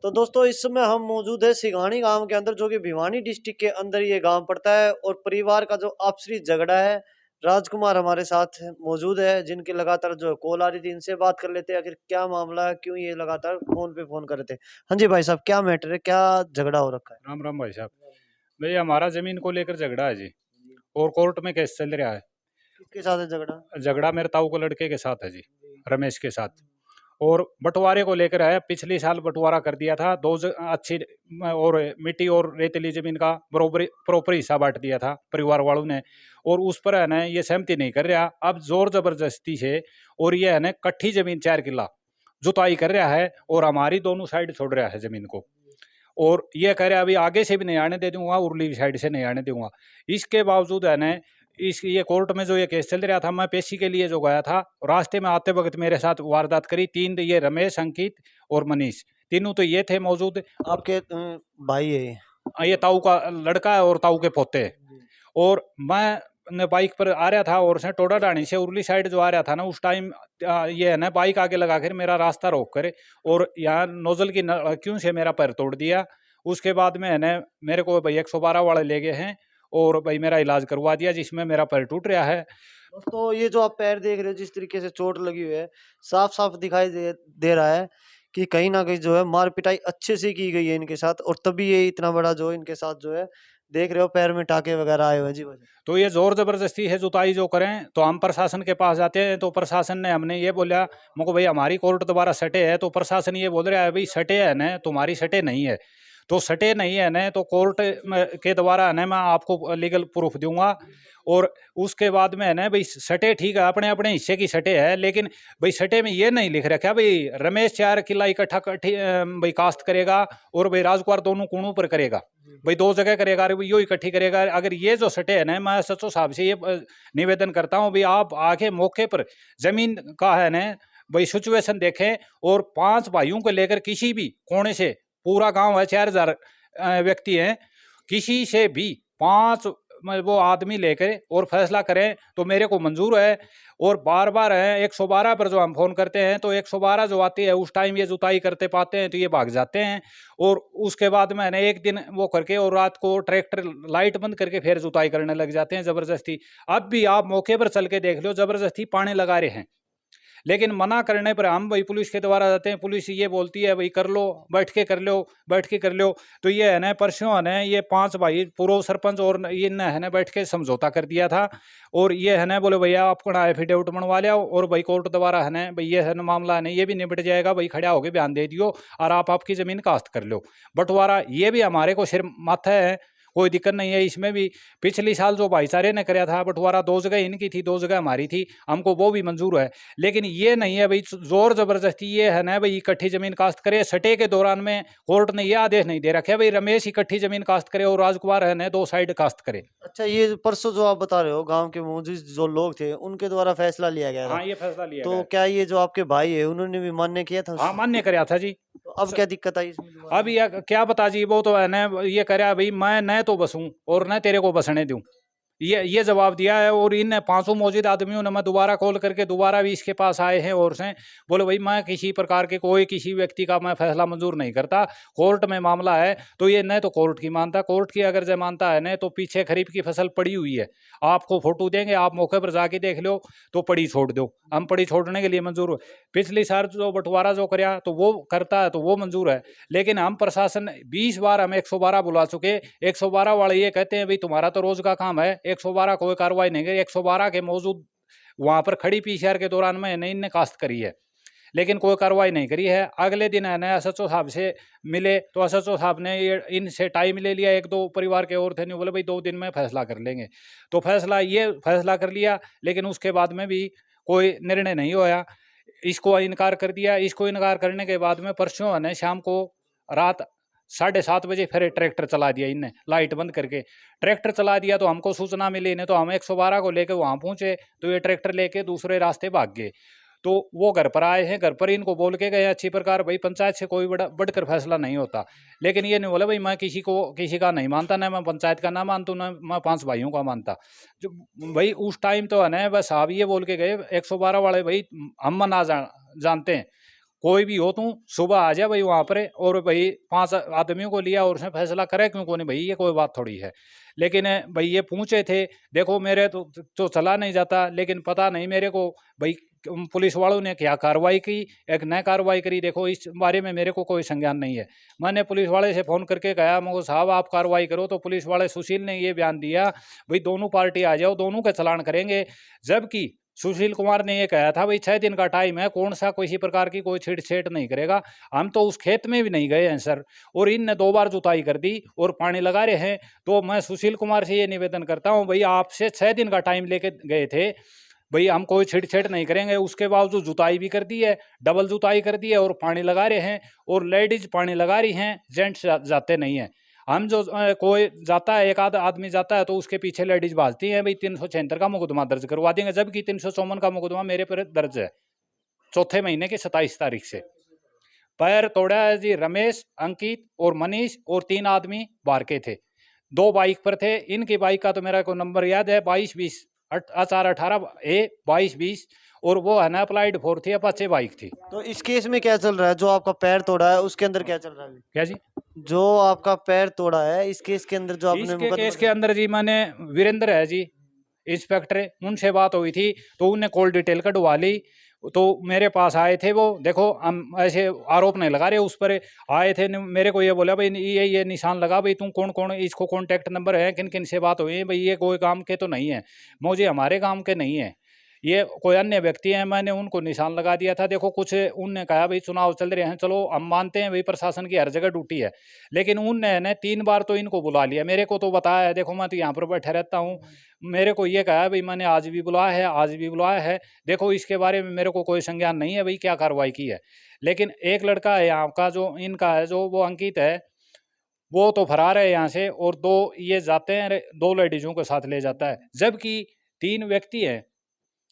तो दोस्तों इस समय हम मौजूद है सिंघानी गांव के अंदर, जो कि भिवानी डिस्ट्रिक्ट के अंदर ये गांव पड़ता है। और परिवार का जो आपसी झगड़ा है, राजकुमार हमारे साथ मौजूद है, जिनके लगातार जो कॉल आ रही थी। इनसे बात कर लेते हैं आखिर क्या मामला है, क्यों ये लगातार फोन पे फोन कर रहे थे। हाँ जी भाई साहब, क्या मैटर है, क्या झगड़ा हो रखा है। राम राम भाई साहब। भैया हमारा जमीन को लेकर झगड़ा है जी। और कोर्ट में केस चल रहा है। किसके साथ है झगड़ा। झगड़ा मेरे ताऊ को लड़के के साथ है जी, रमेश के साथ। और बंटवारे को लेकर है। पिछले साल बंटवारा कर दिया था, अच्छी और मिट्टी और रेतीली जमीन का बरोबर प्रॉपर हिस्सा बांट दिया था परिवार वालों ने। और उस पर है ना ये सहमति नहीं कर रहा, अब जोर जबरदस्ती से। और ये है ना कट्ठी जमीन 4 किला जुताई कर रहा है और हमारी दोनों साइड छोड़ रहा है जमीन को। और ये कह रहा है अभी आगे से भी नहीं आने दे दूंगा, उरली साइड से नहीं आने दूंगा। इसके बावजूद है ना इस ये कोर्ट में जो ये केस चल रहा था, मैं पेशी के लिए जो गया था, रास्ते में आते वक्त मेरे साथ वारदात करी। तीन ये रमेश, अंकित और मनीष, तीनों तो ये थे मौजूद। आपके भाई है ये। ये ताऊ का लड़का है और ताऊ के पोते हैं। और मैं बाइक पर आ रहा था और से टोडा डाणी से उरली साइड जो आ रहा था ना, उस टाइम ये है ना बाइक आगे लगा कर मेरा रास्ता रोक कर और यहाँ नोजल की क्यों से मेरा पैर तोड़ दिया। उसके बाद में है ना मेरे को भाई 112 वाले ले गए हैं और भाई मेरा इलाज करवा दिया, जिसमें मेरा पैर टूट रहा है। दोस्तों ये जो आप पैर देख रहे हो, जिस तरीके से चोट लगी हुई है, साफ साफ दिखाई दे रहा है कि कहीं ना कहीं जो है मार पिटाई अच्छे से की गई है इनके साथ, और तभी ये इतना बड़ा जो इनके साथ जो है, देख रहे हो पैर में टाके वगैरह आए हुए हैं जी वजह। तो ये जोर जबरदस्ती है जुताई जो करें, तो हम प्रशासन के पास जाते हैं तो प्रशासन ने हमने ये बोला मुझको भाई हमारी कोर्ट दोबारा सटे है। तो प्रशासन ये बोल रहा है भाई सटे है ना, तुम्हारी सटे नहीं है। तो सटे नहीं है ना तो कोर्ट के द्वारा है ना मैं आपको लीगल प्रूफ दूंगा। और उसके बाद में है ना भाई सटे ठीक है, अपने अपने हिस्से की सटे है, लेकिन भाई सटे में ये नहीं लिख रखा भाई रमेश 4 किला इकट्ठा भाई कास्ट करेगा और भाई राजकुमार दोनों कोणों पर करेगा, भाई 2 जगह करेगा, अरे यो इकट्ठी करेगा। अगर ये जो सटे है ना, मैं सचो साहब से ये निवेदन करता हूँ भाई आप आके मौके पर जमीन का है ना भाई सिचुएशन देखें। और 5 भाइयों को लेकर किसी भी कोने से, पूरा गांव है 4000 व्यक्ति हैं, किसी से भी 5 वो आदमी लेकर और फैसला करें तो मेरे को मंजूर है। और बार बार है 112 पर जो हम फोन करते हैं तो 112 जो आती है उस टाइम ये जुताई करते पाते हैं तो ये भाग जाते हैं। और उसके बाद में ना एक दिन वो करके और रात को ट्रैक्टर लाइट बंद करके फिर जुताई करने लग जाते हैं जबरदस्ती। अब भी आप मौके पर चल के देख लो, जबरदस्ती पानी लगा रहे हैं। लेकिन मना करने पर हम भाई पुलिस के द्वारा जाते हैं, पुलिस ये बोलती है भाई कर लो, बैठ के कर लो, बैठ के कर लो। तो ये है ना परसों है ना ये 5 भाई पूर्व सरपंच और ये न है ना बैठ के समझौता कर दिया था। और ये है ना बोले भैया आप अपना एफिडेविट बनवा लिया और भाई कोर्ट द्वारा है ना भाई ये है ना मामला है ना ये भी निपट जाएगा, भाई खड़ा होकर बयान दे दियो और आप आपकी जमीन काश्त कर लो। बंटवारा ये भी हमारे को सिर माथा है, कोई दिक्कत नहीं है इसमें भी। पिछली साल जो भाईचारे ने कराया था बंटवारा 2 जगह इनकी थी, 2 जगह हमारी थी, हमको वो भी मंजूर है। लेकिन ये नहीं है भाई जोर जबरदस्ती ये है ना भाई इकट्ठी जमीन काश्त करे। सटे के दौरान में कोर्ट ने ये आदेश नहीं दे रखा भाई रमेश इकट्ठी जमीन काश्त करे और राजकुमार है ना 2 साइड काश्त करे। अच्छा, ये परसों जो आप बता रहे हो गांव के मौजूद जो लोग थे उनके द्वारा फैसला लिया गया था, हाँ ये फैसला लिया तो गया। क्या ये जो आपके भाई है उन्होंने भी मान्य किया था हाँ उससे? मान्य कराया था जी। तो अब क्या दिक्कत आई इसमें दोबारा। अब ये क्या बता जी, वो तो है ना ये कह रहा भाई मैं न तो बसूं और न तेरे को बसने दूं, ये जवाब दिया है। और इन 5 मौजूद आदमियों ने मैं दोबारा कॉल करके दोबारा भी इसके पास आए हैं और से बोले भाई मैं किसी प्रकार के कोई किसी व्यक्ति का मैं फैसला मंजूर नहीं करता, कोर्ट में मामला है। तो ये न तो कोर्ट की मानता, कोर्ट की अगर जय मानता है न तो पीछे खरीफ की फसल पड़ी हुई है, आपको फोटो देंगे, आप मौके पर जाके देख लो, तो पड़ी छोड़ दो, हम पड़ी छोड़ने के लिए मंजूर हो। पिछली साल जो बंटवारा जो कराया तो वो करता है तो वो मंजूर है। लेकिन हम प्रशासन 20 बार हम 112 बुला चुके, 112 वाले ये कहते हैं भाई तुम्हारा तो रोज का काम है, 112 कोई कार्रवाई नहीं करी। 112 के मौजूद वहां पर खड़ी पीसीआर के दौरान में इनने काश्त करी है, लेकिन कोई कार्रवाई नहीं करी है। अगले दिन है ना एसएचओ साहब से मिले तो एसएचओ साहब ने ये इनसे टाइम ले लिया, 1-2 परिवार के और थे, नहीं बोले भाई 2 दिन में फैसला कर लेंगे। तो फैसला कर लिया, लेकिन उसके बाद में भी कोई निर्णय नहीं होया। इसको इनकार कर दिया। इसको इनकार करने के बाद में परसों है ना शाम को रात 7:30 बजे फिर ट्रैक्टर चला दिया इनने, लाइट बंद करके ट्रैक्टर चला दिया। तो हमको सूचना मिली नहीं तो हम 112 को लेके वहां पहुंचे तो ये ट्रैक्टर लेके दूसरे रास्ते भाग गए। तो वो घर पर आए हैं, घर पर इनको बोल के गए अच्छी प्रकार भाई पंचायत से कोई बढ़कर फैसला नहीं होता। लेकिन ये नहीं बोला भाई मैं किसी का नहीं मानता, ना मैं पंचायत का ना मानता, ना मैं 5 भाइयों का मानता। जो भाई उस टाइम तो है ना बस साहब ये बोल के गए 112 वाले भाई हम जानते हैं, कोई भी हो तू सुबह आ जा भाई वहाँ पर, और भाई 5 आदमियों को लिया और उसने फैसला करे क्यों को नहीं भाई, ये कोई बात थोड़ी है। लेकिन भाई ये पूछे थे, देखो मेरे तो चला नहीं जाता, लेकिन पता नहीं मेरे को भाई पुलिस वालों ने क्या कार्रवाई की, एक नई कार्रवाई करी, देखो इस बारे में मेरे को कोई संज्ञान नहीं है। मैंने पुलिस वाले से फ़ोन करके कहा, मगर साहब आप कार्रवाई करो, तो पुलिस वाले सुशील ने ये बयान दिया भाई दोनों पार्टी आ जाओ, दोनों का चलान करेंगे। जबकि सुशील कुमार ने ये कहा था भाई 6 दिन का टाइम है, कौन सा किसी प्रकार की कोई छेड़ नहीं करेगा। हम तो उस खेत में भी नहीं गए हैं सर, और इनने 2 बार जुताई कर दी और पानी लगा रहे हैं। तो मैं सुशील कुमार से ये निवेदन करता हूँ भाई, आपसे 6 दिन का टाइम लेके गए थे भाई, हम कोई छेड़ नहीं करेंगे, उसके बावजूद जुताई भी कर दी है, डबल जुताई कर दी है और पानी लगा रहे हैं, और लेडीज पानी लगा रही हैं, जेंट्स जाते नहीं हैं। हम जो कोई जाता है, एक आध आदमी जाता है तो उसके पीछे लेडीज भाजती हैं भाई 376 का मुकदमा दर्ज करवा देंगे, जबकि 354 का मुकदमा मेरे पर दर्ज है, चौथे महीने की 27 तारीख से। पैर तोड़ा है जी रमेश, अंकित और मनीष, और 3 आदमी बाहर के थे, 2 बाइक पर थे। इनकी बाइक का तो मेरा को नंबर याद है 2220 418 ए 2220, और वो है ना अप्लाइड 4 थी, अपाचे बाइक थी। तो इस केस में क्या चल रहा है? जो आपका पैर तोड़ा है उसके अंदर क्या चल रहा है अभी? क्या जी? जो आपका पैर तोड़ा है इस केस के अंदर जो आपने इसके मुकदमा केस के अंदर जी मैंने वीरेंद्र है जी इंस्पेक्टर, उनसे बात हुई थी तो उनने कॉल डिटेल कढवा ली। तो मेरे पास आए थे वो, देखो हम ऐसे आरोप नहीं लगा रहे उस पर, आए थे मेरे को ये बोला भाई ये निशान लगा भाई, तुम कौन कौन, इसको कॉन्टैक्ट नंबर है, किन किन से बात हुई है भाई, ये कोई काम के तो नहीं है, मुझे हमारे काम के नहीं है, ये कोई अन्य व्यक्ति हैं। मैंने उनको निशान लगा दिया था। देखो कुछ उनने कहा भाई चुनाव चल रहे हैं, चलो हम मानते हैं भाई प्रशासन की हर जगह ड्यूटी है, लेकिन उनने ने 3 बार तो इनको बुला लिया, मेरे को तो बताया है, देखो मैं तो यहाँ पर बैठा रहता हूँ, मेरे को ये कहा भाई मैंने आज भी बुलाया है, आज भी बुलाया है, देखो इसके बारे में मेरे को कोई संज्ञान नहीं है भाई क्या कार्रवाई की है। लेकिन एक लड़का है यहाँ का जो इनका है, जो वो अंकित है, वो तो फरार है यहाँ से, और 2 ये जाते हैं 2 लेडीजों के साथ ले जाता है, जबकि 3 व्यक्ति हैं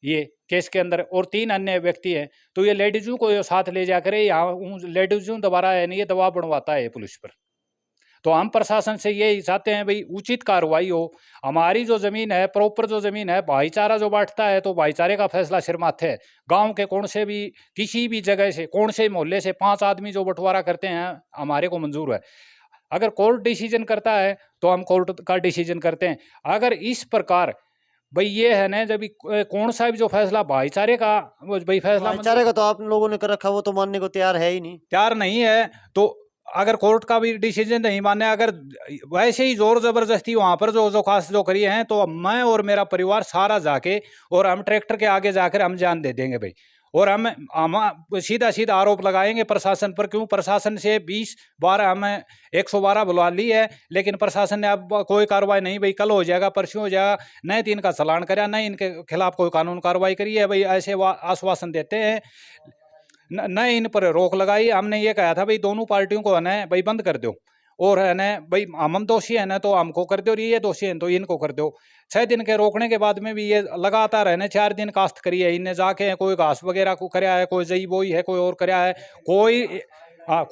ये केस के अंदर और 3 अन्य व्यक्ति हैं। तो ये लेडीजों को साथ ले जाकर यहाँ लेडीजों दोबारा है नहीं, ये दबाव बढ़वाता है पुलिस पर। तो हम प्रशासन से ये चाहते हैं भाई उचित कार्रवाई हो, हमारी जो जमीन है, प्रॉपर जो जमीन है, भाईचारा जो बांटता है तो भाईचारे का फैसला सिर माथे है। गांव के कौन से भी किसी भी जगह से, कौन से मोहल्ले से 5 आदमी जो बंटवारा करते हैं हमारे को मंजूर है। अगर कोर्ट डिसीजन करता है तो हम कोर्ट का डिसीजन करते हैं। अगर इस प्रकार भाई ये है ना, जब कौन सा भी जो फैसला भाईचारे का भाई फैसला भाईचारे का तो आप लोगों ने कर रखा, वो तो मानने को तैयार है ही नहीं। तैयार नहीं है, तो अगर कोर्ट का भी डिसीजन नहीं माने, अगर वैसे ही जोर जबरदस्ती वहां पर जो खास जो करी है, तो मैं और मेरा परिवार सारा जाके और हम ट्रैक्टर के आगे जाकर हम जान दे देंगे भाई, और हम सीधा सीधा आरोप लगाएंगे प्रशासन पर। क्यों प्रशासन से 20 बार हमें 112 बुला ली है, लेकिन प्रशासन ने अब कोई कार्रवाई नहीं, भाई कल हो जाएगा, परसों हो जाएगा, न तो इनका चालान करा, न इनके खिलाफ कोई कानून कार्रवाई करी है भाई, ऐसे आश्वासन देते हैं, न इन पर रोक लगाई। हमने ये कहा था भाई दोनों पार्टियों को है ना भाई बंद कर दो, और है ना भाई हम दोषी है ना तो हमको कर दो, और ये दोषी है तो इनको कर दो। 6 दिन के रोकने के बाद में भी ये लगातार है ना 4 दिन काश्त करी है इनने जाके, कोई घास वगैरह को कराया है, कोई जई बोई है, कोई और कराया है,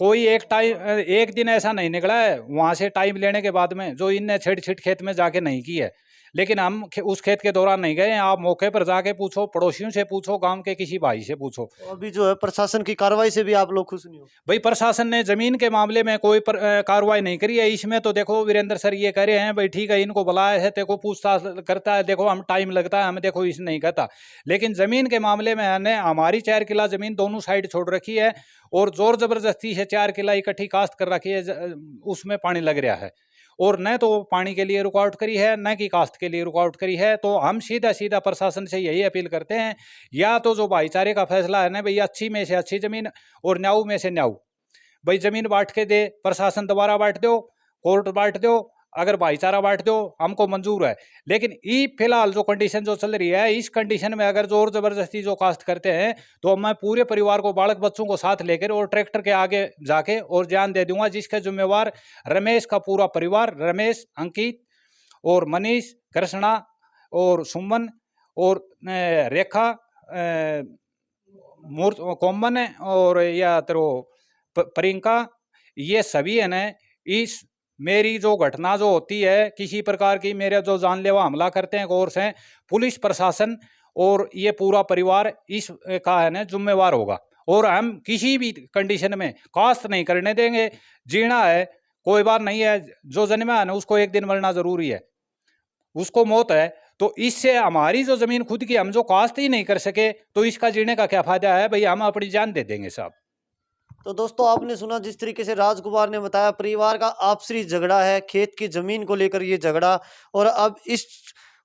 कोई एक दिन ऐसा नहीं निकला है वहां से टाइम लेने के बाद में जो इनने छेड़ छिट खेत में जाके नहीं की है। लेकिन हम उस खेत के दौरान नहीं गए, आप मौके पर जाके पूछो, पड़ोसियों से पूछो, गांव के किसी भाई से पूछो। तो अभी जो है प्रशासन की कार्रवाई से भी आप लोग खुश नहीं हो? भाई प्रशासन ने जमीन के मामले में कोई कार्रवाई नहीं करी है। इसमें तो देखो वीरेंद्र सर ये कह रहे हैं भाई ठीक है इनको बुलाया है, देखो पूछताछ करता है, देखो हम टाइम लगता है हमें, देखो इस नहीं कहता, लेकिन जमीन के मामले में हमने हमारी 4 किला जमीन दोनों साइड छोड़ रखी है, और जोर जबरदस्ती से 4 किला इकट्ठी काश्त कर रखी है, उसमें पानी लग रहा है, और न तो पानी के लिए रुकावट करी है, न कि काश्त के लिए रुकावट करी है। तो हम सीधा सीधा प्रशासन से यही अपील करते हैं, या तो जो भाईचारे का फैसला है ना भाई, अच्छी में से अच्छी जमीन और न्याऊ में से न्याऊ भाई जमीन बांट के दे, प्रशासन दोबारा बांट दो, कोर्ट बांट दो, अगर भाईचारा बांट दो हमको मंजूर है। लेकिन ये फिलहाल जो कंडीशन जो चल रही है, इस कंडीशन में अगर जोर जबरदस्ती जो काश्त करते हैं तो मैं पूरे परिवार को, बालक बच्चों को साथ लेकर और ट्रैक्टर के आगे जाके और जान दे दूंगा, जिसका जिम्मेवार रमेश का पूरा परिवार, रमेश, अंकित और मनीष, कृष्णा और सुमन और रेखा, कोमन और या तेरो प्रियंका, ये सभी है न इस मेरी जो घटना जो होती है किसी प्रकार की, मेरे जो जानलेवा हमला करते हैं गौर से, पुलिस प्रशासन और ये पूरा परिवार इस का है ना जिम्मेवार होगा। और हम किसी भी कंडीशन में कास्ट नहीं करने देंगे। जीना है कोई बात नहीं है, जो जन्मा है ना उसको एक दिन मरना जरूरी है, उसको मौत है। तो इससे हमारी जो जमीन खुद की हम जो कास्ट ही नहीं कर सके तो इसका जीने का क्या फायदा है भाई, हम अपनी जान दे देंगे साहब। तो दोस्तों आपने सुना जिस तरीके से राजकुमार ने बताया, परिवार का आपसी झगड़ा है, खेत की जमीन को लेकर ये झगड़ा, और अब इस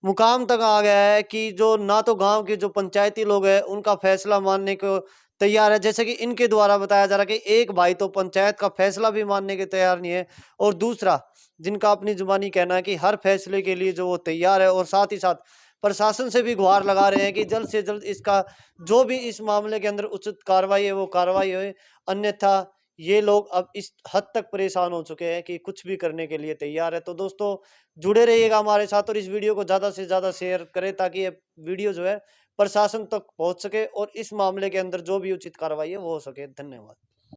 मुकाम तक आ गया है कि जो ना तो गांव के जो पंचायती लोग हैं उनका फैसला मानने को तैयार है, जैसे कि इनके द्वारा बताया जा रहा है कि एक भाई तो पंचायत का फैसला भी मानने के तैयार नहीं है, और दूसरा जिनका अपनी जुबानी कहना है कि हर फैसले के लिए जो वो तैयार है, और साथ ही साथ प्रशासन से भी गुहार लगा रहे हैं कि जल्द से जल्द इसका जो भी इस मामले के अंदर उचित कार्रवाई है वो कार्रवाई हो, अन्यथा ये लोग अब इस हद तक परेशान हो चुके हैं कि कुछ भी करने के लिए तैयार है। तो दोस्तों जुड़े रहिएगा हमारे साथ, और इस वीडियो को ज़्यादा से ज़्यादा शेयर करें ताकि ये वीडियो जो है प्रशासन तक पहुंच सके और इस मामले के अंदर जो भी उचित कार्रवाई है वो हो सके। धन्यवाद।